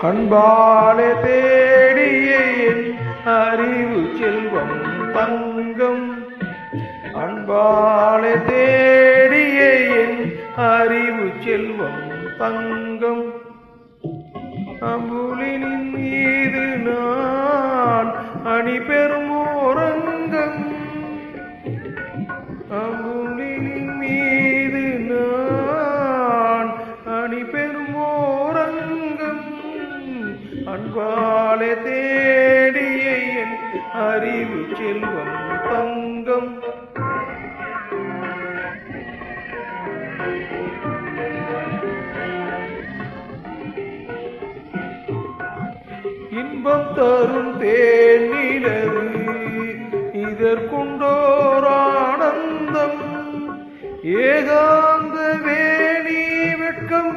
அன்பாலே தேடிய என் அறிவு செல்வம் தங்கம். அன்பாலே தேடிய என் அறிவு செல்வம் தங்கம். அம்புலினின் மீது நான் அணி பெறும் ஓரங்கம். அம்புலினின் மீது நான் அணி பெறும் ஓரங்கம். அன்பாலே தேடிய என் அறிவு செல்வம் தங்கம். இன்பம் தரும் தேனிலவு இதற்குண்டோர் ஆனந்தம். ஏகாந்த வேணி வெட்கம்